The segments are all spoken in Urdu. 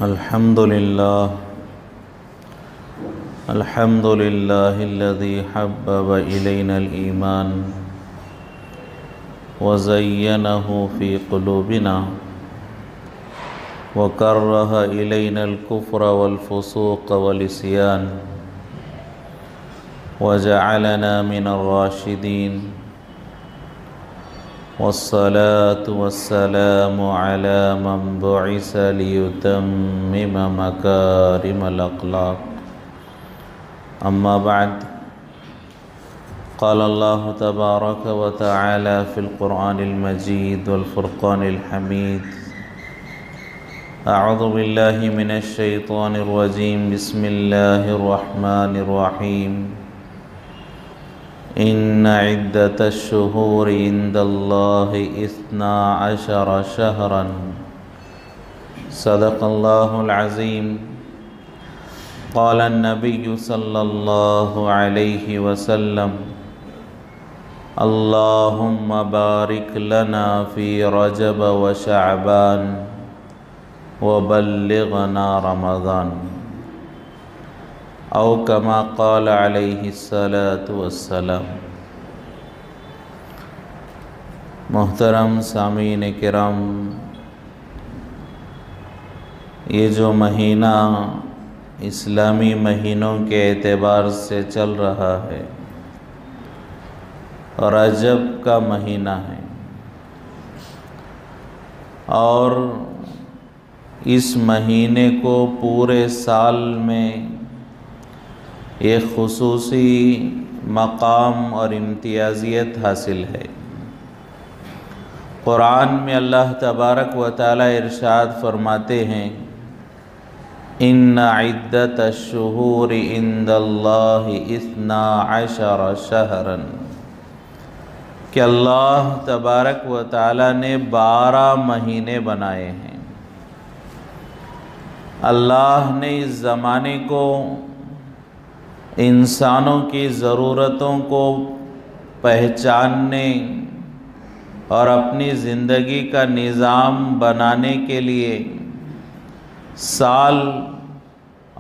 الحمد لله الذي حبب إلينا الإيمان وزينه في قلوبنا وكره إلينا الكفر والفسوق والعصيان وجعلنا من الراشدين والصلاة والسلام على من بعث ليتمم مكارم الأخلاق. أما بعد، قال الله تبارك وتعالى في القرآن المجيد والفرقان الحميد: أعوذ بالله من الشيطان الرجيم. بسم الله الرحمن الرحيم. إن عدة الشهور عند الله 12 شهرا. صدق الله العظيم. قال النبي صلى الله عليه وسلم: اللهم بارك لنا في رجب وشعبان وبلغنا رمضان، او کما قال علیہ الصلاۃ والسلام. محترم سامعین کرام، یہ جو مہینہ اسلامی مہینوں کے اعتبار سے چل رہا ہے، رجب کا مہینہ ہے، اور اس مہینے کو پورے سال میں ایک خصوصی مقام اور امتیازیت حاصل ہے. قرآن میں اللہ تبارک و تعالی ارشاد فرماتے ہیں: ان عدت الشہور عند اللہ 12 شہرا، کہ اللہ تبارک و تعالی نے 12 مہینے بنائے ہیں. اللہ نے اس زمانے کو انسانوں کی ضرورتوں کو پہچاننے اور اپنی زندگی کا نظام بنانے کے لیے سال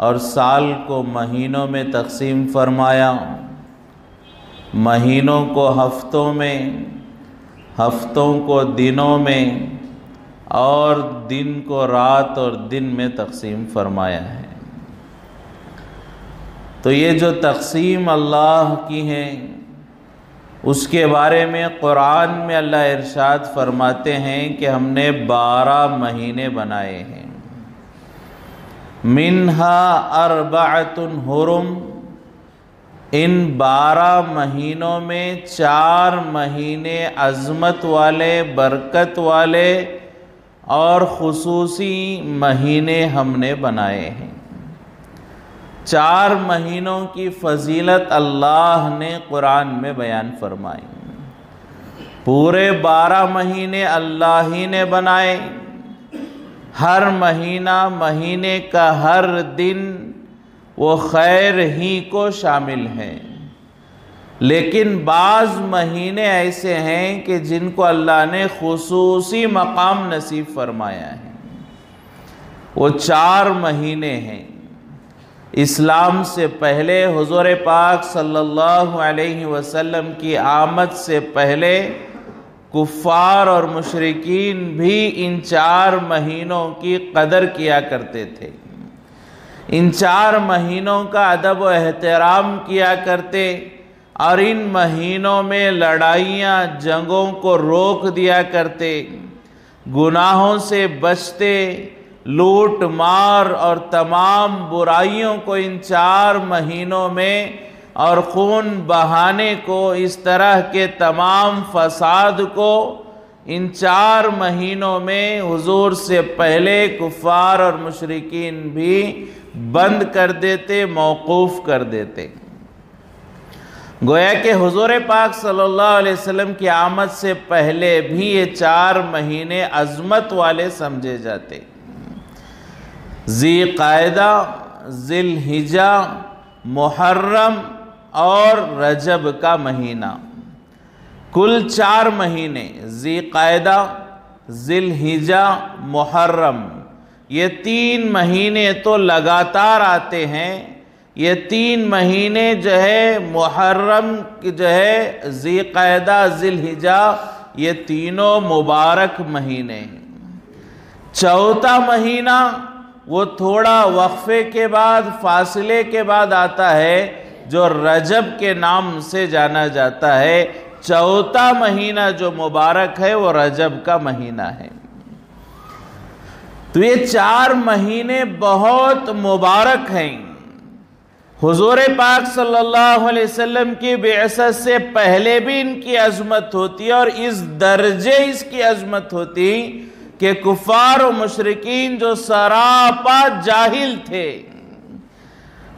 اور سال کو مہینوں میں تقسیم فرمایا، مہینوں کو ہفتوں میں، ہفتوں کو دنوں میں، اور دن کو رات اور دن میں تقسیم فرمایا ہے. تو یہ جو تقسیم اللہ کی ہے، اس کے بارے میں قرآن میں اللہ ارشاد فرماتے ہیں کہ ہم نے 12 مہینے بنائے ہیں. منہا 4 حرم، ان 12 مہینوں میں 4 مہینے عظمت والے، برکت والے اور خصوصی مہینے ہم نے بنائے ہیں. 4 مہینوں کی فضیلت اللہ نے قرآن میں بیان فرمائی. پورے 12 مہینے اللہ ہی نے بنائے. ہر مہینہ، مہینے کا ہر دن وہ خیر ہی کو شامل ہے. لیکن بعض مہینے ایسے ہیں کہ جن کو اللہ نے خصوصی مقام نصیب فرمایا ہے. وہ 4 مہینے ہیں. اسلام سے پہلے حضور پاک صلی اللہ علیہ وسلم کی آمد سے پہلے کفار اور مشرکین بھی ان 4 مہینوں کی قدر کیا کرتے تھے. ان 4 مہینوں کا ادب و احترام کیا کرتے، اور ان مہینوں میں لڑائیاں، جنگوں کو روک دیا کرتے، گناہوں سے بچتے، لوٹ مار اور تمام برائیوں کو ان 4 مہینوں میں، اور خون بہانے کو، اس طرح کے تمام فساد کو ان 4 مہینوں میں حضور سے پہلے کفار اور مشرکین بھی بند کر دیتے، موقوف کر دیتے. گویا کہ حضور پاک صلی اللہ علیہ وسلم کی آمد سے پہلے بھی یہ 4 مہینے عظمت والے سمجھے جاتے. ذی قعدہ، ذی الحجہ، محرم اور رجب کا مہینہ، کل 4 مہینے ذی قعدہ، ذی الحجہ، محرم، یہ 3 مہینے تو لگاتار آتے ہیں. یہ 3 مہینے جو ہے محرم جو ہے ذی قعدہ ذی الحجہ، یہ تینوں مبارک مہینے. چوتھا مہینہ وہ تھوڑا وقفے کے بعد، فاصلے کے بعد آتا ہے، جو رجب کے نام سے جانا جاتا ہے. چوتھا مہینہ جو مبارک ہے وہ رجب کا مہینہ ہے. تو یہ 4 مہینے بہت مبارک ہیں. حضور پاک صلی اللہ علیہ وسلم کی بعثت سے پہلے بھی ان کی عظمت ہوتی اور اس درجے اس کی عظمت ہوتی کہ کفار و مشرکین جو سراپا جاہل تھے،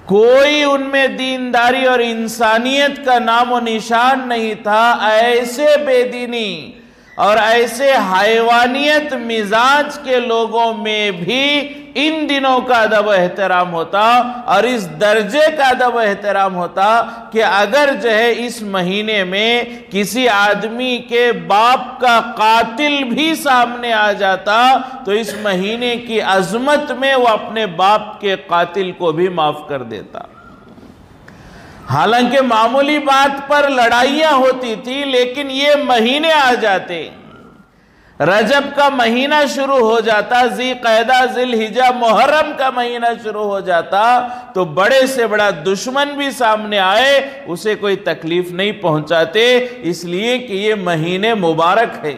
کوئی ان میں دینداری اور انسانیت کا نام و نشان نہیں تھا، ایسے بے دینی اور ایسے حیوانیت مزاج کے لوگوں میں بھی ان دنوں کا ادب و احترام ہوتا، اور اس درجے کا ادب و احترام ہوتا کہ اگر جو ہے اس مہینے میں کسی آدمی کے باپ کا قاتل بھی سامنے آ جاتا تو اس مہینے کی عظمت میں وہ اپنے باپ کے قاتل کو بھی معاف کر دیتا. حالانکہ معمولی بات پر لڑائیاں ہوتی تھی، لیکن یہ مہینے آ جاتے، رجب کا مہینہ شروع ہو جاتا، ذی قعدہ ذی الحجہ محرم کا مہینہ شروع ہو جاتا، تو بڑے سے بڑا دشمن بھی سامنے آئے اسے کوئی تکلیف نہیں پہنچاتے، اس لیے کہ یہ مہینے مبارک ہے.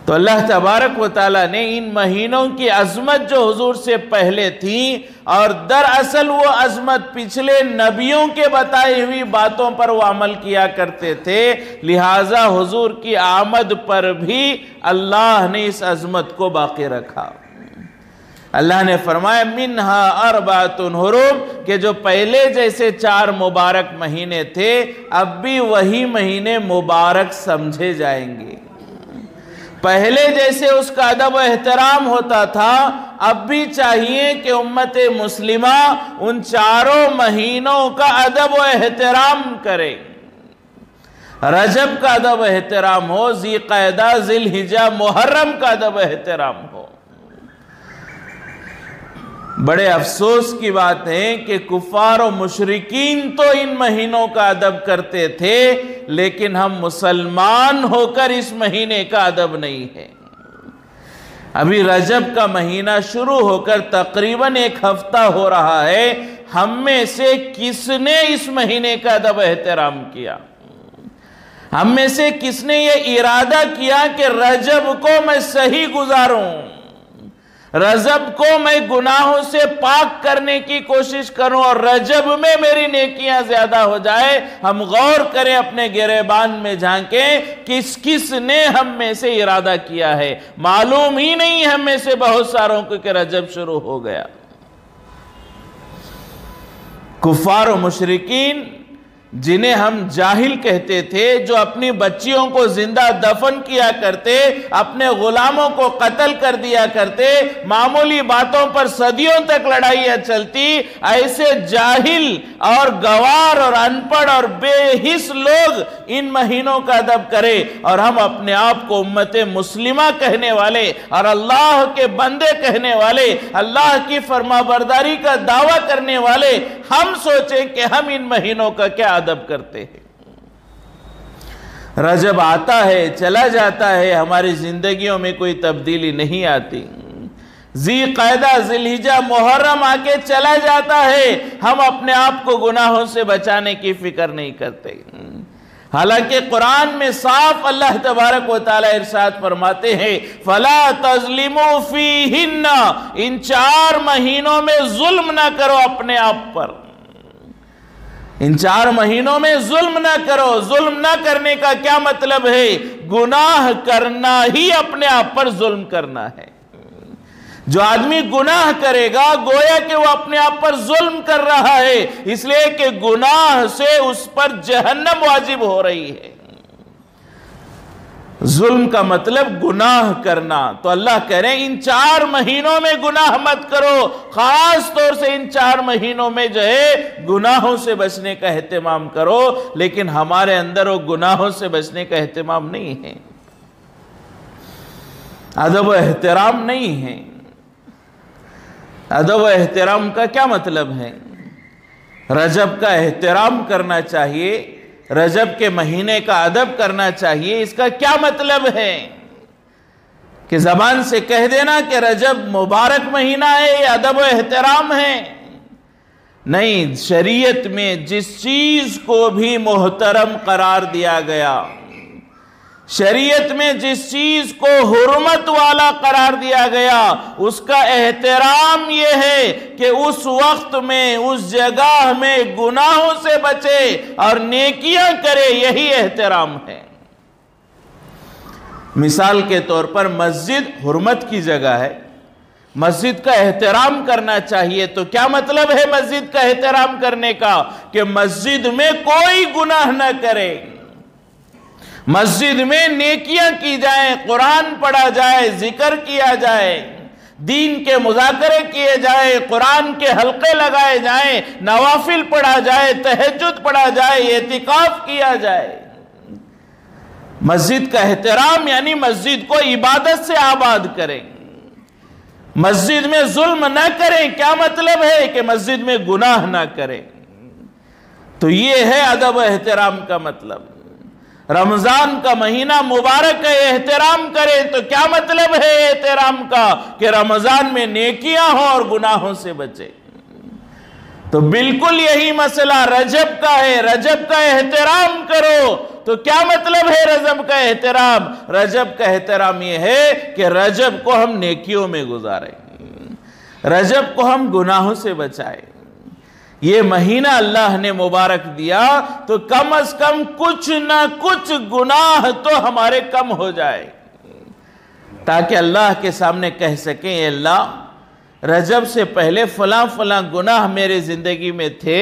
تو اللہ تبارک و تعالیٰ نے ان مہینوں کی عظمت جو حضور سے پہلے تھی، اور دراصل وہ عظمت پچھلے نبیوں کے بتائی ہوئی باتوں پر وہ عمل کیا کرتے تھے، لہٰذا حضور کی آمد پر بھی اللہ نے اس عظمت کو باقی رکھا. اللہ نے فرمایا منہا اربعۃ حرم، کہ جو پہلے جیسے 4 مبارک مہینے تھے اب بھی وہی مہینے مبارک سمجھے جائیں گے. پہلے جیسے اس کا ادب و احترام ہوتا تھا، اب بھی چاہیے کہ امت مسلمہ ان 4 مہینوں کا ادب و احترام کرے. رجب کا ادب و احترام ہو، ذی قعدہ ذی الحجہ محرم کا ادب و احترام ہو. بڑے افسوس کی بات ہے کہ کفار و مشرکین تو ان مہینوں کا ادب کرتے تھے، لیکن ہم مسلمان ہو کر اس مہینے کا ادب نہیں ہے. ابھی رجب کا مہینہ شروع ہو کر تقریباً 1 ہفتہ ہو رہا ہے، ہم میں سے کس نے اس مہینے کا ادب و احترام کیا؟ ہم میں سے کس نے یہ ارادہ کیا کہ رجب کو میں صحیح گزاروں، رجب کو میں گناہوں سے پاک کرنے کی کوشش کروں اور رجب میں میری نیکیاں زیادہ ہو جائے؟ ہم غور کریں، اپنے گریبان میں جھانکیں، کس نے ہم میں سے ارادہ کیا ہے؟ معلوم ہی نہیں ہم میں سے بہت ساروں کو کہ رجب شروع ہو گیا. کفار و مشرکین جنہیں ہم جاہل کہتے تھے، جو اپنی بچیوں کو زندہ دفن کیا کرتے، اپنے غلاموں کو قتل کر دیا کرتے، معمولی باتوں پر صدیوں تک لڑائیاں چلتی، ایسے جاہل اور گوار اور ان پڑھ اور بے حس لوگ ان مہینوں کا ادب کرے، اور ہم اپنے آپ کو امت مسلمہ کہنے والے اور اللہ کے بندے کہنے والے، اللہ کی فرما برداری کا دعویٰ کرنے والے، ہم سوچیں کہ ہم ان مہینوں کا کیا ادب کرتے ہیں. رجب آتا ہے چلا جاتا ہے، ہماری زندگیوں میں کوئی تبدیلی نہیں آتی. ذی قعدہ ذی الحجہ محرم آ کے چلا جاتا ہے، ہم اپنے آپ کو گناہوں سے بچانے کی فکر نہیں کرتے. حالانکہ قرآن میں صاف اللہ تبارک و تعالی ارشاد فرماتے ہیں فَلَا تَظْلِمُوا فِيهِنَّ، ان 4 مہینوں میں ظلم نہ کرو اپنے آپ پر. ان 4 مہینوں میں ظلم نہ کرو. ظلم نہ کرنے کا کیا مطلب ہے؟ گناہ کرنا ہی اپنے آپ پر ظلم کرنا ہے. جو آدمی گناہ کرے گا گویا کہ وہ اپنے آپ پر ظلم کر رہا ہے، اس لیے کہ گناہ سے اس پر جہنم واجب ہو رہی ہے. ظلم کا مطلب گناہ کرنا. تو اللہ کہہ رہے ہیں ان 4 مہینوں میں گناہ مت کرو، خاص طور سے ان 4 مہینوں میں جو ہے گناہوں سے بچنے کا اہتمام کرو. لیکن ہمارے اندر وہ گناہوں سے بچنے کا اہتمام نہیں ہے، ادب و احترام نہیں ہے. ادب و احترام کا کیا مطلب ہے؟ رجب کا احترام کرنا چاہیے، رجب کے مہینے کا ادب کرنا چاہیے، اس کا کیا مطلب ہے؟ کہ زبان سے کہہ دینا کہ رجب مبارک مہینہ ہے، یہ ادب و احترام ہے؟ نہیں، شریعت میں جس چیز کو بھی محترم قرار دیا گیا، شریعت میں جس چیز کو حرمت والا قرار دیا گیا، اس کا احترام یہ ہے کہ اس وقت میں، اس جگہ میں گناہوں سے بچے اور نیکیاں کرے، یہی احترام ہے۔ مثال کے طور پر مسجد حرمت کی جگہ ہے، مسجد کا احترام کرنا چاہیے، تو کیا مطلب ہے مسجد کا احترام کرنے کا؟ کہ مسجد میں کوئی گناہ نہ کرے، مسجد میں نیکیاں کی جائیں، قرآن پڑھا جائے، ذکر کیا جائے، دین کے مذاکرے کیے جائیں، قرآن کے حلقے لگائے جائیں، نوافل پڑھا جائے، تہجد پڑھا جائے، اعتکاف کیا جائے۔ مسجد کا احترام یعنی مسجد کو عبادت سے آباد کریں، مسجد میں ظلم نہ کریں۔ کیا مطلب ہے؟ کہ مسجد میں گناہ نہ کریں۔ تو یہ ہے ادب و احترام کا مطلب۔ رمضان کا مہینہ مبارک ہے، احترام کریں، تو کیا مطلب ہے احترام کا؟ کہ رمضان میں نیکیاں ہوں اور گناہوں سے بچے۔ تو بالکل یہی مسئلہ رجب کا ہے، رجب کا احترام کرو۔ تو کیا مطلب ہے رجب کا احترام؟ رجب کا احترام یہ ہے کہ رجب کو ہم نیکیوں میں گزاریں، رجب کو ہم گناہوں سے بچائیں۔ یہ مہینہ اللہ نے مبارک دیا تو کم از کم کچھ نہ کچھ گناہ تو ہمارے کم ہو جائے، تاکہ اللہ کے سامنے کہہ سکیں اے اللہ رجب سے پہلے فلاں فلاں گناہ میرے زندگی میں تھے،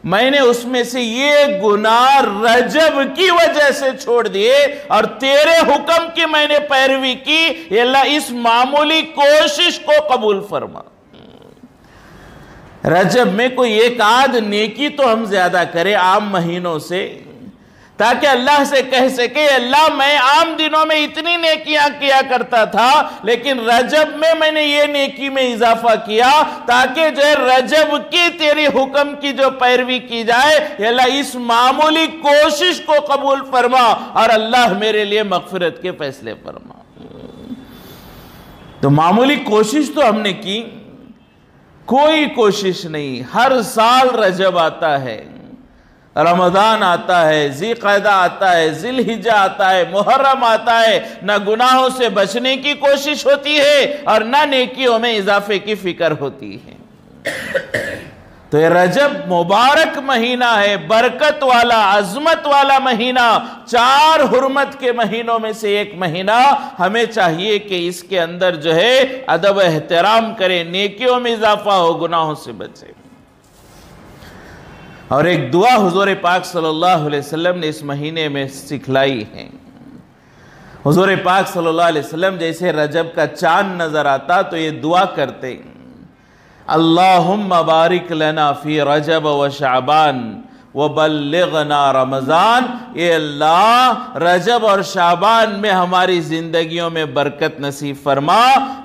میں نے اس میں سے یہ گناہ رجب کی وجہ سے چھوڑ دیے اور تیرے حکم کی میں نے پیروی کی، اے اللہ اس معمولی کوشش کو قبول فرما۔ رجب میں کوئی ایک آدھ نیکی تو ہم زیادہ کریں عام مہینوں سے، تاکہ اللہ سے کہہ سکے اللہ میں عام دنوں میں اتنی نیکیاں کیا کرتا تھا، لیکن رجب میں نے یہ نیکی میں اضافہ کیا، تاکہ جو رجب کی تیری حکم کی جو پیروی کی جائے، اللہ اس معمولی کوشش کو قبول فرما اور اللہ میرے لیے مغفرت کے فیصلے فرما۔ تو معمولی کوشش تو ہم نے کی، کوئی کوشش نہیں۔ ہر سال رجب آتا ہے، رمضان آتا ہے، ذی قعدہ آتا ہے، ذی الحجہ آتا ہے، محرم آتا ہے، نہ گناہوں سے بچنے کی کوشش ہوتی ہے اور نہ نیکیوں میں اضافے کی فکر ہوتی ہے۔ تو یہ رجب مبارک مہینہ ہے، برکت والا، عظمت والا مہینہ، 4 حرمت کے مہینوں میں سے ایک مہینہ۔ ہمیں چاہیے کہ اس کے اندر جو ہے ادب و احترام کریں، نیکیوں میں اضافہ ہو، گناہوں سے بچے۔ اور ایک دعا حضور پاک صلی اللہ علیہ وسلم نے اس مہینے میں سکھلائی ہے۔ حضور پاک صلی اللہ علیہ وسلم جیسے رجب کا چاند نظر آتا تو یہ دعا کرتے، اللہم بارک لنا فی رجب و شعبان وبلغنا رمضان، اے اللہ رجب اور شعبان میں ہماری زندگیوں میں برکت نصیب فرما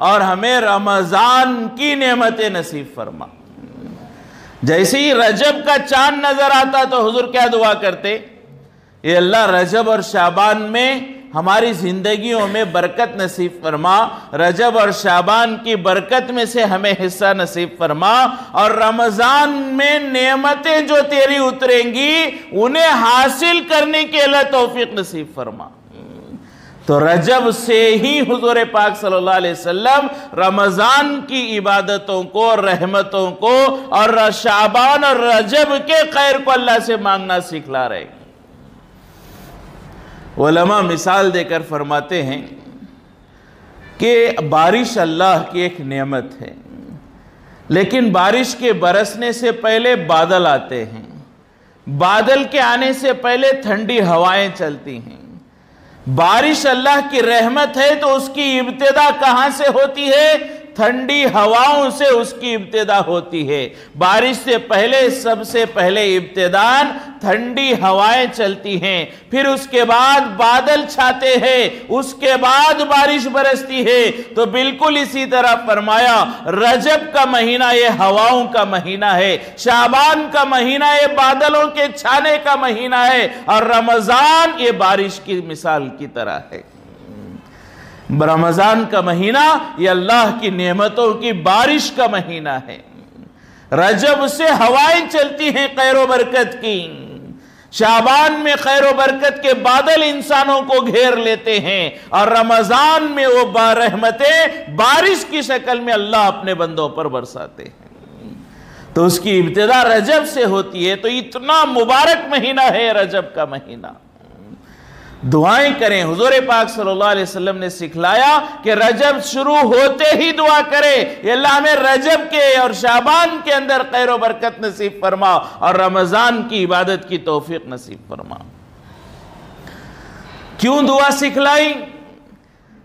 اور ہمیں رمضان کی نعمتیں نصیب فرما۔ جیسے ہی رجب کا چاند نظر آتا تو حضور کیا دعا کرتے؟ اے اللہ رجب اور شعبان میں ہماری زندگیوں میں برکت نصیب فرما، رجب اور شعبان کی برکت میں سے ہمیں حصہ نصیب فرما، اور رمضان میں نعمتیں جو تیری اتریں گی انہیں حاصل کرنے کے اللہ توفیق نصیب فرما۔ تو رجب سے ہی حضور پاک صلی اللہ علیہ وسلم رمضان کی عبادتوں کو، رحمتوں کو، اور شعبان اور رجب کے خیر کو اللہ سے مانگنا سکھلا رہے ہیں۔ علماء مثال دے کر فرماتے ہیں کہ بارش اللہ کی ایک نعمت ہے، لیکن بارش کے برسنے سے پہلے بادل آتے ہیں، بادل کے آنے سے پہلے ٹھنڈی ہوائیں چلتی ہیں۔ بارش اللہ کی رحمت ہے تو اس کی ابتدا کہاں سے ہوتی ہے؟ ٹھنڈی ہواؤں سے اس کی ابتدا ہوتی ہے۔ بارش سے پہلے سب سے پہلے ابتداً ٹھنڈی ہوائیں چلتی ہیں، پھر اس کے بعد بادل چھاتے ہیں، اس کے بعد بارش برستی ہے۔ تو بالکل اسی طرح فرمایا رجب کا مہینہ یہ ہواؤں کا مہینہ ہے، شعبان کا مہینہ یہ بادلوں کے چھانے کا مہینہ ہے، اور رمضان یہ بارش کی مثال کی طرح ہے۔ رمضان کا مہینہ یہ اللہ کی نعمتوں کی بارش کا مہینہ ہے۔ رجب سے ہوائیں چلتی ہیں خیر و برکت کی، شعبان میں خیر و برکت کے بادل انسانوں کو گھیر لیتے ہیں، اور رمضان میں وہ رحمتیں بارش کی شکل میں اللہ اپنے بندوں پر برساتے ہیں۔ تو اس کی ابتدا رجب سے ہوتی ہے۔ تو اتنا مبارک مہینہ ہے رجب کا مہینہ۔ دعائیں کریں، حضور پاک صلی اللہ علیہ وسلم نے سکھلایا کہ رجب شروع ہوتے ہی دعا کرے، یہ اللہ ہمیں رجب کے اور شعبان کے اندر خیر و برکت نصیب فرما اور رمضان کی عبادت کی توفیق نصیب فرما۔ کیوں دعا سکھلائی؟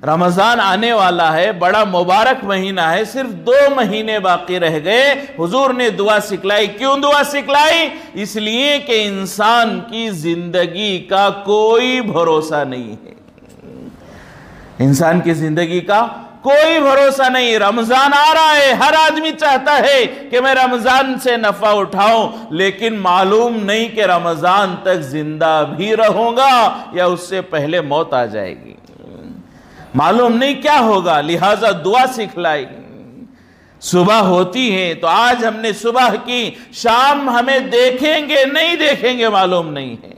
رمضان آنے والا ہے، بڑا مبارک مہینہ ہے، صرف 2 مہینے باقی رہ گئے، حضور نے دعا سکھلائی۔ کیوں دعا سکھلائی؟ اس لیے کہ انسان کی زندگی کا کوئی بھروسہ نہیں ہے، انسان کی زندگی کا کوئی بھروسہ نہیں۔ رمضان آ رہا ہے، ہر آدمی چاہتا ہے کہ میں رمضان سے نفع اٹھاؤں، لیکن معلوم نہیں کہ رمضان تک زندہ بھی رہوں گا یا اس سے پہلے موت آ جائے گی، معلوم نہیں کیا ہوگا، لہٰذا دعا سکھلائی۔ صبح ہوتی ہے تو آج ہم نے صبح کی، شام ہمیں دیکھیں گے نہیں دیکھیں گے معلوم نہیں ہے،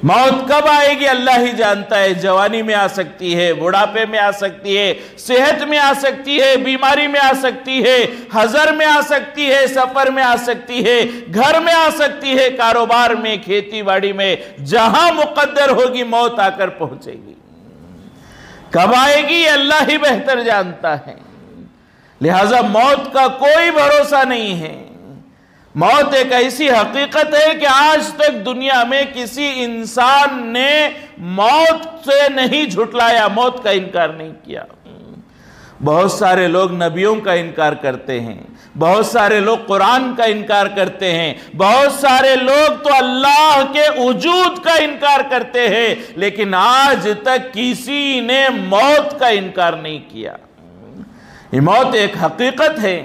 موت کب آئے گی اللہ ہی جانتا ہے۔ جوانی میں آ سکتی ہے، بڑھاپے میں آ سکتی ہے، صحت میں آ سکتی ہے، بیماری میں آ سکتی ہے، حضر میں آ سکتی ہے، سفر میں آ سکتی ہے، گھر میں آ سکتی ہے، کاروبار میں، کھیتی باڑی میں، جہاں مقدر ہوگی موت آ کر پہنچے گی۔ کب آئے گی اللہ ہی بہتر جانتا ہے، لہٰذا موت کا کوئی بھروسہ نہیں ہے۔ موت ایک ایسی حقیقت ہے کہ آج تک دنیا میں کسی انسان نے موت سے نہیں جھٹلایا، موت کا انکار نہیں کیا۔ بہت سارے لوگ نبیوں کا انکار کرتے ہیں، بہت سارے لوگ قرآن کا انکار کرتے ہیں، بہت سارے لوگ تو اللہ کے وجود کا انکار کرتے ہیں، لیکن آج تک کسی نے موت کا انکار نہیں کیا۔ یہ موت ایک حقیقت ہے۔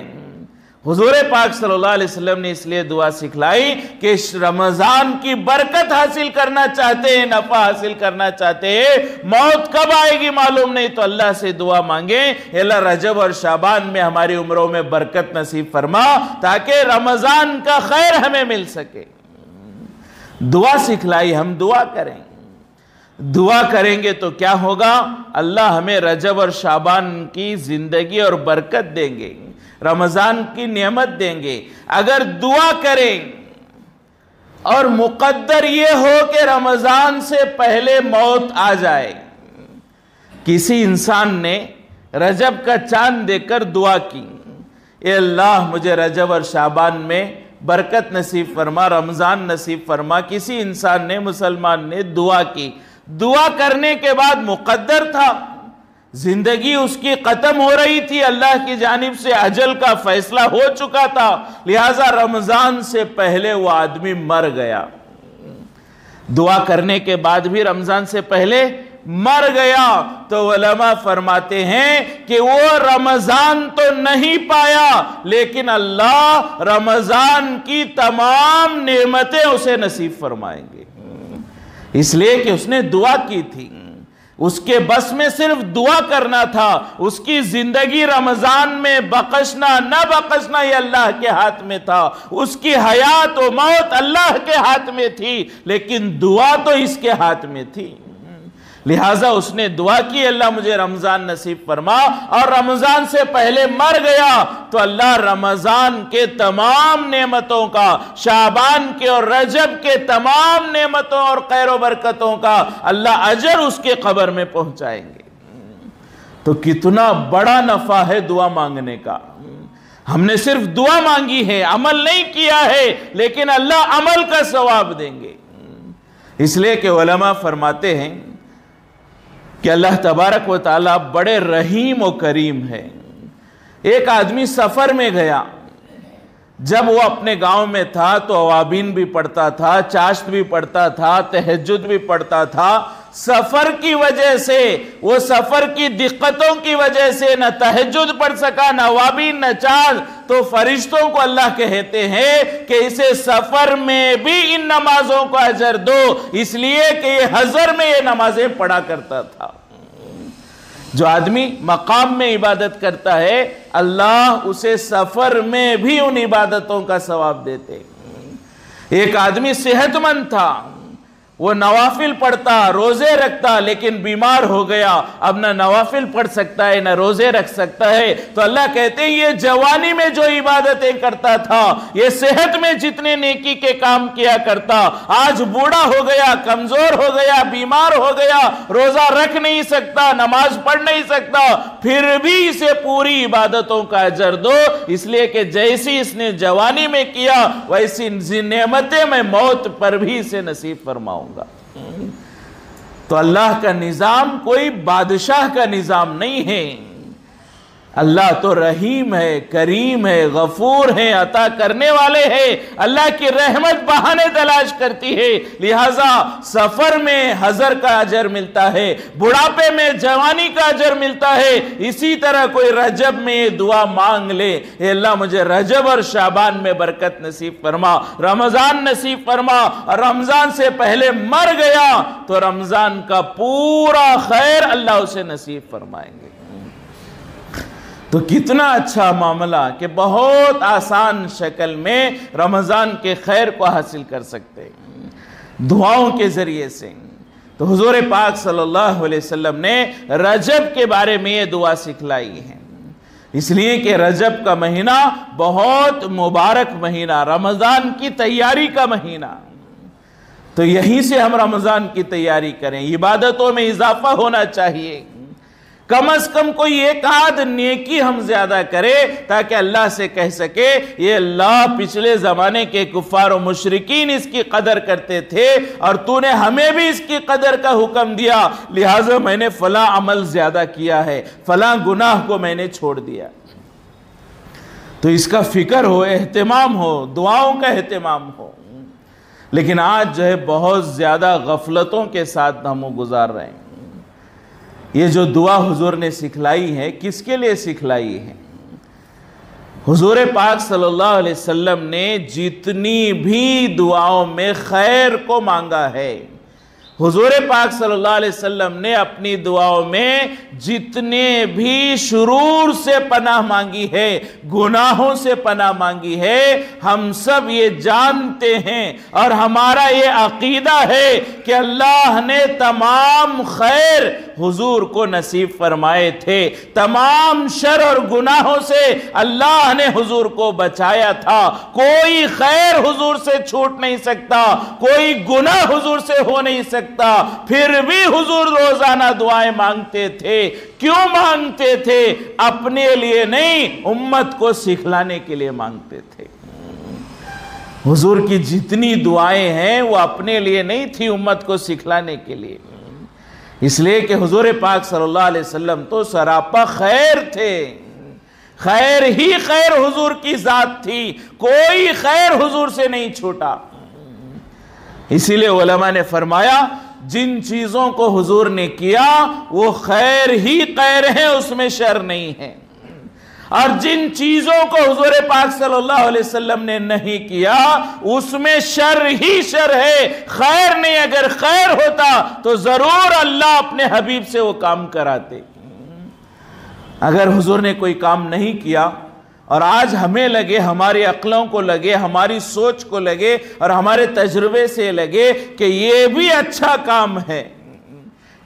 حضور پاک صلی اللہ علیہ وسلم نے اس لیے دعا سکھلائی کہ رمضان کی برکت حاصل کرنا چاہتے ہیں، نفع حاصل کرنا چاہتے ہیں، موت کب آئے گی معلوم نہیں، تو اللہ سے دعا مانگیں، اللہ رجب اور شعبان میں ہماری عمروں میں برکت نصیب فرما تاکہ رمضان کا خیر ہمیں مل سکے۔ دعا سکھلائی، ہم دعا کریں، دعا کریں گے تو کیا ہوگا؟ اللہ ہمیں رجب اور شعبان کی زندگی اور برکت دیں گے، رمضان کی نعمت دیں گے۔ اگر دعا کریں اور مقدر یہ ہو کہ رمضان سے پہلے موت آ جائے، کسی انسان نے رجب کا چاند دیکھ کر دعا کی، اے اللہ مجھے رجب اور شعبان میں برکت نصیب فرما، رمضان نصیب فرما۔ کسی انسان نے، مسلمان نے دعا کی، دعا کرنے کے بعد مقدر تھا، زندگی اس کی ختم ہو رہی تھی، اللہ کی جانب سے اجل کا فیصلہ ہو چکا تھا، لہٰذا رمضان سے پہلے وہ آدمی مر گیا، دعا کرنے کے بعد بھی رمضان سے پہلے مر گیا، تو علماء فرماتے ہیں کہ وہ رمضان تو نہیں پایا، لیکن اللہ رمضان کی تمام نعمتیں اسے نصیب فرمائیں گے، اس لیے کہ اس نے دعا کی تھی، اس کے بس میں صرف دعا کرنا تھا۔ اس کی زندگی رمضان میں بخشنا نہ بخشنا یہ اللہ کے ہاتھ میں تھا، اس کی حیات و موت اللہ کے ہاتھ میں تھی، لیکن دعا تو اس کے ہاتھ میں تھی، لہٰذا اس نے دعا کی، اللہ مجھے رمضان نصیب فرما، اور رمضان سے پہلے مر گیا تو اللہ رمضان کے تمام نعمتوں کا، شعبان کے اور رجب کے تمام نعمتوں اور خیر و برکتوں کا اللہ اجر اس کے قبر میں پہنچائیں گے۔ تو کتنا بڑا نفع ہے دعا مانگنے کا۔ ہم نے صرف دعا مانگی ہے، عمل نہیں کیا ہے، لیکن اللہ عمل کا ثواب دیں گے، اس لیے کہ علماء فرماتے ہیں کہ اللہ تبارک و تعالیٰ بڑے رحیم و کریم ہے۔ ایک آدمی سفر میں گیا، جب وہ اپنے گاؤں میں تھا تو اوابین بھی پڑھتا تھا، چاشت بھی پڑھتا تھا، تہجد بھی پڑھتا تھا۔ سفر کی وجہ سے، وہ سفر کی دقتوں کی وجہ سے نہ تہجد پڑھ سکا، نہ اوابین، نہ چاشت۔ تو فرشتوں کو اللہ کہتے ہیں کہ اسے سفر میں بھی ان نمازوں کو اجر دو، اس لیے کہ یہ حضر میں یہ نمازیں پڑھا کرتا تھا۔ جو آدمی مقام میں عبادت کرتا ہے، اللہ اسے سفر میں بھی ان عبادتوں کا ثواب دیتے۔ ایک آدمی صحت مند تھا، وہ نوافل پڑھتا، روزے رکھتا، لیکن بیمار ہو گیا، اب نہ نوافل پڑھ سکتا ہے نہ روزے رکھ سکتا ہے۔ تو اللہ کہتے ہیں یہ جوانی میں جو عبادتیں کرتا تھا، یہ صحت میں جتنے نیکی کے کام کیا کرتا، آج بوڑھا ہو گیا، کمزور ہو گیا، بیمار ہو گیا، روزہ رکھ نہیں سکتا، نماز پڑھ نہیں سکتا، پھر بھی اسے پوری عبادتوں کا اجر دو، اس لیے کہ جیسی اس نے جوانی میں کیا ویسی نعمتیں میں موت پر بھی اسے نصیب فرماؤں گا۔ تو اللہ کا نظام کوئی بادشاہ کا نظام نہیں ہے، اللہ تو رحیم ہے، کریم ہے، غفور ہے، عطا کرنے والے ہیں۔ اللہ کی رحمت بہانے تلاش کرتی ہے، لہذا سفر میں حضر کا اجر ملتا ہے، بڑھاپے میں جوانی کا اجر ملتا ہے۔ اسی طرح کوئی رجب میں یہ دعا مانگ لے، اے اللہ مجھے رجب اور شعبان میں برکت نصیب فرما، رمضان نصیب فرما، اور رمضان سے پہلے مر گیا تو رمضان کا پورا خیر اللہ اسے نصیب فرمائیں گے۔ تو کتنا اچھا معاملہ کہ بہت آسان شکل میں رمضان کے خیر کو حاصل کر سکتے ہیں دعاؤں کے ذریعے سے۔ تو حضور پاک صلی اللہ علیہ وسلم نے رجب کے بارے میں یہ دعا سکھلائی ہے، اس لیے کہ رجب کا مہینہ بہت مبارک مہینہ، رمضان کی تیاری کا مہینہ۔ تو یہیں سے ہم رمضان کی تیاری کریں، عبادتوں میں اضافہ ہونا چاہیے، کم از کم کوئی ایک آدھ نیکی ہم زیادہ کرے تاکہ اللہ سے کہہ سکے یہ اللہ پچھلے زمانے کے کفار و مشرکین اس کی قدر کرتے تھے اور تو نے ہمیں بھی اس کی قدر کا حکم دیا، لہٰذا میں نے فلاں عمل زیادہ کیا ہے، فلاں گناہ کو میں نے چھوڑ دیا۔ تو اس کا فکر ہو، اہتمام ہو، دعاؤں کا اہتمام ہو۔ لیکن آج جو ہے بہت زیادہ غفلتوں کے ساتھ ہم گزار رہے ہیں۔ یہ جو دعا حضور نے سکھلائی ہے، کس کے لیے سکھلائی ہے؟ حضور پاک صلی اللہ علیہ وسلم نے جتنی بھی دعاؤں میں خیر کو مانگا ہے، حضور پاک صلی اللہ علیہ وسلم نے اپنی دعاؤں میں جتنے بھی شرور سے پناہ مانگی ہے، گناہوں سے پناہ مانگی ہے، ہم سب یہ جانتے ہیں اور ہمارا یہ عقیدہ ہے کہ اللہ نے تمام خیر حضور کو نصیب فرمائے تھے، تمام شر اور گناہوں سے اللہ نے حضور کو بچایا تھا، کوئی خیر حضور سے چھوٹ نہیں سکتا، کوئی گناہ حضور سے ہو نہیں سکتا، پھر بھی حضور روزانہ دعائیں مانگتے تھے۔ کیوں مانگتے تھے؟ اپنے لیے نہیں، امت کو سکھلانے کے لیے مانگتے تھے۔ حضور کی جتنی دعائیں ہیں وہ اپنے لیے نہیں تھی، امت کو سکھلانے کے لیے۔ اس لیے کہ حضور پاک صلی اللہ علیہ وسلم تو سراپا خیر تھے، خیر ہی خیر حضور کی ذات تھی، کوئی خیر حضور سے نہیں چھوٹا۔ اسی لیے علماء نے فرمایا جن چیزوں کو حضور نے کیا وہ خیر ہی خیر ہے، اس میں شر نہیں ہے، اور جن چیزوں کو حضور پاک صلی اللہ علیہ وسلم نے نہیں کیا اس میں شر ہی شر ہے، خیر نہیں۔ اگر خیر ہوتا تو ضرور اللہ اپنے حبیب سے وہ کام کراتے۔ اگر حضور نے کوئی کام نہیں کیا اور آج ہمیں لگے، ہماری عقلوں کو لگے، ہماری سوچ کو لگے اور ہمارے تجربے سے لگے کہ یہ بھی اچھا کام ہے،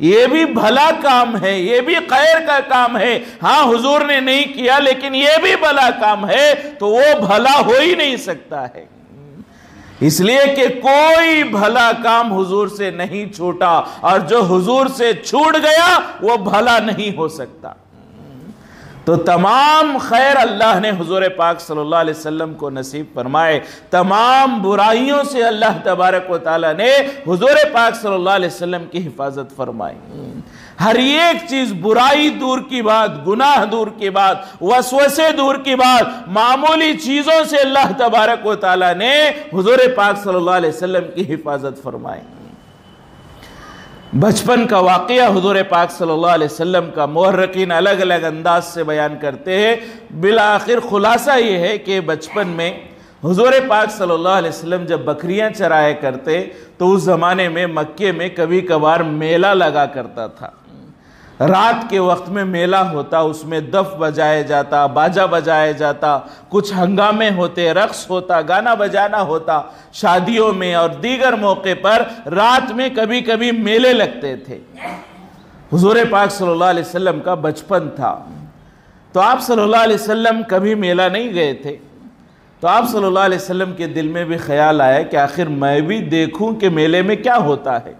یہ بھی بھلا کام ہے، یہ بھی خیر کا کام ہے، ہاں حضور نے نہیں کیا لیکن یہ بھی بھلا کام ہے، تو وہ بھلا ہو ہی نہیں سکتا ہے، اس لیے کہ کوئی بھلا کام حضور سے نہیں چھوٹا، اور جو حضور سے چھوٹ گیا وہ بھلا نہیں ہو سکتا۔ تو تمام خیر اللہ نے حضور پاک صلی اللہ علیہ وسلم کو نصیب فرمائے، تمام برائیوں سے اللہ تبارک و تعالیٰ نے حضور پاک صلی اللہ علیہ وسلم کی حفاظت فرمائی۔ ہر ایک چیز، برائی دور کی بات، گناہ دور کی بات، وسوسے دور کی بات، معمولی چیزوں سے اللہ تبارک و تعالیٰ نے حضور پاک صلی اللہ علیہ وسلم کی حفاظت فرمائی۔ بچپن کا واقعہ حضور پاک صلی اللہ علیہ وسلم کا مورخین الگ الگ انداز سے بیان کرتے ہیں، بالآخر خلاصہ یہ ہے کہ بچپن میں حضور پاک صلی اللہ علیہ وسلم جب بکریاں چرایا کرتے تو اس زمانے میں مکے میں کبھی کبھار میلہ لگا کرتا تھا۔ رات کے وقت میں میلہ ہوتا، اس میں دف بجایا جاتا، باجا بجایا جاتا، کچھ ہنگامے ہوتے، رقص ہوتا، گانا بجانا ہوتا، شادیوں میں اور دیگر موقع پر رات میں کبھی کبھی میلے لگتے تھے۔ حضور پاک صلی اللہ علیہ وسلم کا بچپن تھا، تو آپ صلی اللہ علیہ وسلم کبھی میلہ نہیں گئے تھے، تو آپ صلی اللہ علیہ وسلم کے دل میں بھی خیال آیا کہ آخر میں بھی دیکھوں کہ میلے میں کیا ہوتا ہے،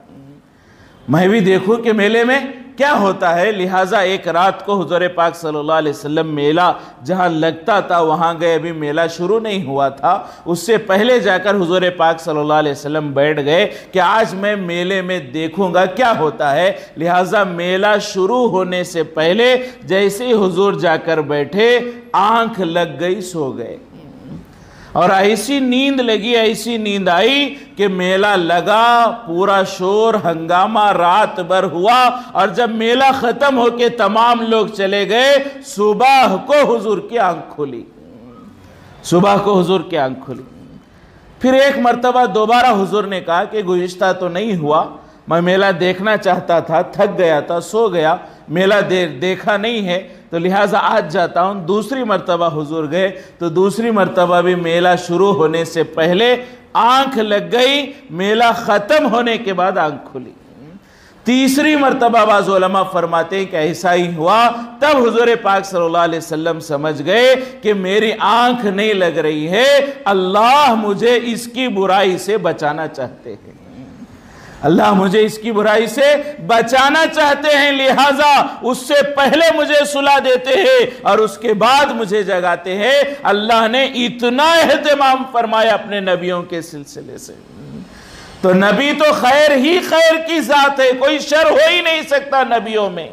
میں بھی دیکھوں کہ میلے میں کیا ہوتا ہے۔ لہٰذا ایک رات کو حضور پاک صلی اللہ علیہ وسلم میلہ جہاں لگتا تھا وہاں گئے، ابھی میلہ شروع نہیں ہوا تھا، اس سے پہلے جا کر حضور پاک صلی اللہ علیہ وسلم بیٹھ گئے کہ آج میں میلے میں دیکھوں گا کیا ہوتا ہے۔ لہٰذا میلہ شروع ہونے سے پہلے جیسے ہی حضور جا کر بیٹھے، آنکھ لگ گئی، سو گئے، اور ایسی نیند لگی، ایسی نیند آئی کہ میلہ لگا، پورا شور ہنگامہ رات بھر ہوا، اور جب میلہ ختم ہو کے تمام لوگ چلے گئے، صبح کو حضور کی آنکھ کھلی، صبح کو حضور کی آنکھ کھلی۔ پھر ایک مرتبہ دوبارہ حضور نے کہا کہ گزشتہ تو نہیں ہوا، میں میلہ دیکھنا چاہتا تھا، تھک گیا تھا، سو گیا، میلہ دیکھا نہیں ہے، تو لہٰذا آج جاتا ہوں۔ دوسری مرتبہ حضور گئے تو دوسری مرتبہ بھی میلہ شروع ہونے سے پہلے آنکھ لگ گئی، میلہ ختم ہونے کے بعد آنکھ کھلی۔ تیسری مرتبہ بعض علماء فرماتے ہیں کہ ایسا ہی ہوا، تب حضور پاک صلی اللہ علیہ وسلم سمجھ گئے کہ میری آنکھ نہیں لگ رہی ہے، اللہ مجھے اس کی برائی سے بچانا چاہتے ہیں، اللہ مجھے اس کی برائی سے بچانا چاہتے ہیں، لہٰذا اس سے پہلے مجھے سلا دیتے ہیں اور اس کے بعد مجھے جگاتے ہیں۔ اللہ نے اتنا اہتمام فرمایا اپنے نبیوں کے سلسلے سے۔ تو نبی تو خیر ہی خیر کی ذات ہے، کوئی شر ہو ہی نہیں سکتا نبیوں میں،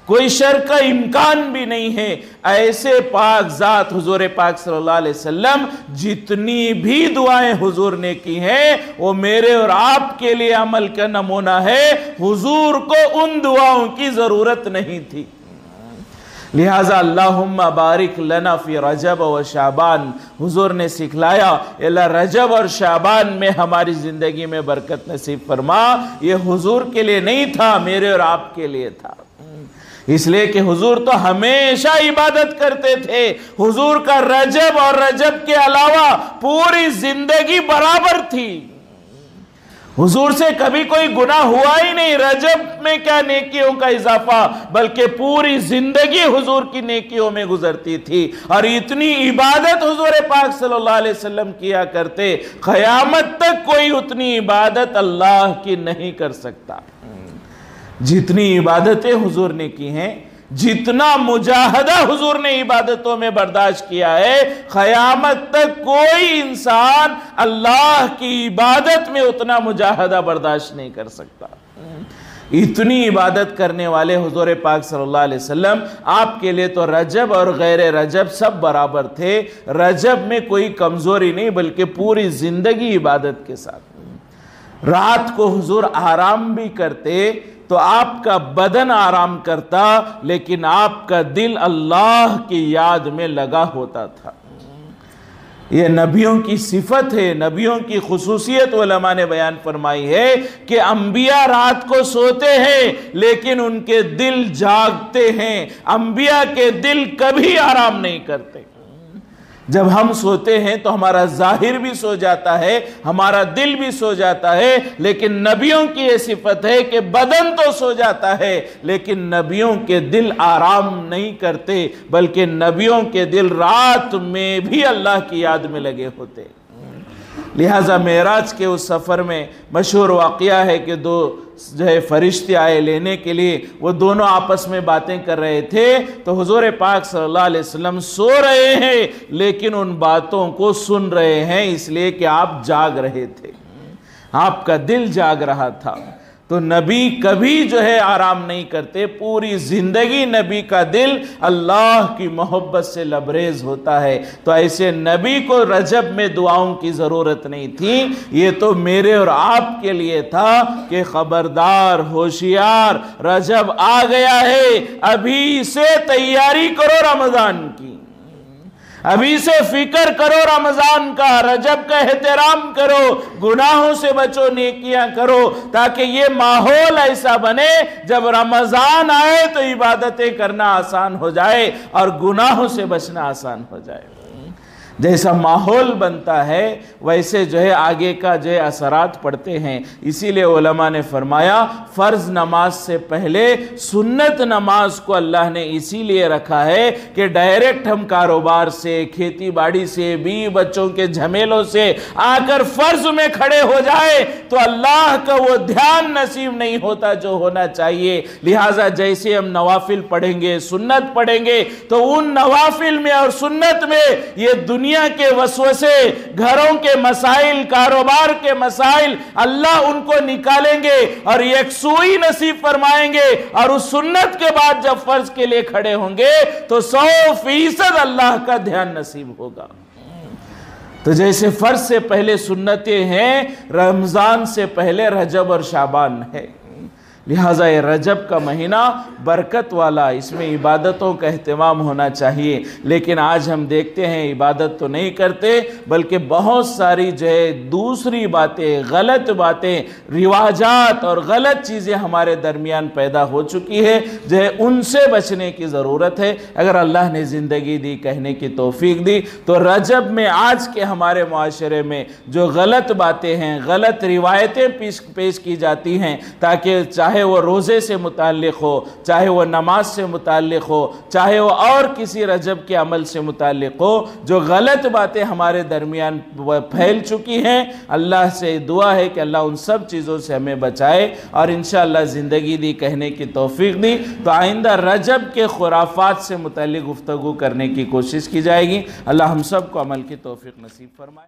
کوئی شر کا امکان بھی نہیں ہے۔ ایسے پاک ذات حضور پاک صلی اللہ علیہ وسلم، جتنی بھی دعائیں حضور نے کی ہیں وہ میرے اور آپ کے لیے عمل کا نمونہ ہے، حضور کو ان دعاؤں کی ضرورت نہیں تھی۔ لہٰذا اللہم بارک لنا فی رجب و شعبان، حضور نے سکھلایا اللہ رجب اور شعبان میں ہماری زندگی میں برکت نصیب فرما۔ یہ حضور کے لیے نہیں تھا، میرے اور آپ کے لیے تھا، اس لیے کہ حضور تو ہمیشہ عبادت کرتے تھے۔ حضور کا رجب اور رجب کے علاوہ پوری زندگی برابر تھی، حضور سے کبھی کوئی گناہ ہوا ہی نہیں، رجب میں کیا نیکیوں کا اضافہ، بلکہ پوری زندگی حضور کی نیکیوں میں گزرتی تھی، اور اتنی عبادت حضور پاک صلی اللہ علیہ وسلم کیا کرتے، قیامت تک کوئی اتنی عبادت اللہ کی نہیں کر سکتا۔ جتنی عبادتیں حضور نے کی ہیں، جتنا مجاہدہ حضور نے عبادتوں میں برداشت کیا ہے، قیامت تک کوئی انسان اللہ کی عبادت میں اتنا مجاہدہ برداشت نہیں کر سکتا۔ اتنی عبادت کرنے والے حضور پاک صلی اللہ علیہ وسلم، آپ کے لیے تو رجب اور غیر رجب سب برابر تھے، رجب میں کوئی کمزوری نہیں بلکہ پوری زندگی عبادت کے ساتھ۔ رات کو حضور آرام بھی کرتے تو آپ کا بدن آرام کرتا، لیکن آپ کا دل اللہ کی یاد میں لگا ہوتا تھا۔ یہ نبیوں کی صفت ہے، نبیوں کی خصوصیت علماء نے بیان فرمائی ہے کہ انبیاء رات کو سوتے ہیں لیکن ان کے دل جاگتے ہیں، انبیاء کے دل کبھی آرام نہیں کرتے۔ جب ہم سوتے ہیں تو ہمارا ظاہر بھی سو جاتا ہے، ہمارا دل بھی سو جاتا ہے، لیکن نبیوں کی یہ صفت ہے کہ بدن تو سو جاتا ہے لیکن نبیوں کے دل آرام نہیں کرتے، بلکہ نبیوں کے دل رات میں بھی اللہ کی یاد میں لگے ہوتے۔ لہٰذا معراج کے اس سفر میں مشہور واقعہ ہے کہ دو فرشتے آئے لینے کے لیے، وہ دونوں آپس میں باتیں کر رہے تھے، تو حضور پاک صلی اللہ علیہ وسلم سو رہے ہیں لیکن ان باتوں کو سن رہے ہیں، اس لیے کہ آپ جاگ رہے تھے، آپ کا دل جاگ رہا تھا۔ تو نبی کبھی آرام نہیں کرتے، پوری زندگی نبی کا دل اللہ کی محبت سے لبریز ہوتا ہے۔ تو ایسے نبی کو رجب میں دعاؤں کی ضرورت نہیں تھی، یہ تو میرے اور آپ کے لیے تھا کہ خبردار، ہوشیار، رجب آ گیا ہے، ابھی سے تیاری کرو رمضان کی، ابھی سے فکر کرو رمضان کا، رجب کا احترام کرو، گناہوں سے بچو، نیکیاں کرو، تاکہ یہ ماحول ایسا بنے جب رمضان آئے تو عبادتیں کرنا آسان ہو جائے اور گناہوں سے بچنا آسان ہو جائے۔ جیسا ماحول بنتا ہے ویسے آگے کا اثرات پڑتے ہیں۔ اسی لیے علماء نے فرمایا فرض نماز سے پہلے سنت نماز کو اللہ نے اسی لیے رکھا ہے کہ ڈائریکٹ ہم کاروبار سے، کھیتی باڑی سے، بیوی بچوں کے جھمیلوں سے آ کر فرض میں کھڑے ہو جائے تو اللہ کا وہ دھیان نصیب نہیں ہوتا جو ہونا چاہیے۔ لہٰذا جیسے ہم نوافل پڑھیں گے، سنت پڑھیں گے، تو ان نوافل میں اور سنت میں یہ دنیا کے وسوسے، گھروں کے مسائل، کاروبار کے مسائل، اللہ ان کو نکالیں گے اور یکسوئی نصیب فرمائیں گے، اور اس سنت کے بعد جب فرض کے لیے کھڑے ہوں گے تو 100% اللہ کا دھیان نصیب ہوگا۔ تو جیسے فرض سے پہلے سنتیں ہیں، رمضان سے پہلے رجب اور شعبان ہے، لہٰذا یہ رجب کا مہینہ برکت والا، اس میں عبادتوں کا اہتمام ہونا چاہیے۔ لیکن آج ہم دیکھتے ہیں عبادت تو نہیں کرتے، بلکہ بہت ساری دوسری باتیں، غلط باتیں، رواجات اور غلط چیزیں ہمارے درمیان پیدا ہو چکی ہے، ان سے بچنے کی ضرورت ہے۔ اگر اللہ نے زندگی دی، کہنے کی توفیق دی، تو رجب میں آج کے ہمارے معاشرے میں جو غلط باتیں ہیں، غلط روایتیں پیش کی جاتی ہیں، تاکہ چاہے وہ روزے سے متعلق ہو، چاہے وہ نماز سے متعلق ہو، چاہے وہ اور کسی رجب کے عمل سے متعلق ہو، جو غلط باتیں ہمارے درمیان پھیل چکی ہیں، اللہ سے دعا ہے کہ اللہ ان سب چیزوں سے ہمیں بچائے اور انشاءاللہ زندگی دی، کہنے کی توفیق دی۔ تو آئندہ رجب کے خرافات سے متعلق گفتگو کرنے کی کوشش کی جائے گی۔ اللہ ہم سب کو عمل کی توفیق نصیب فرمائے۔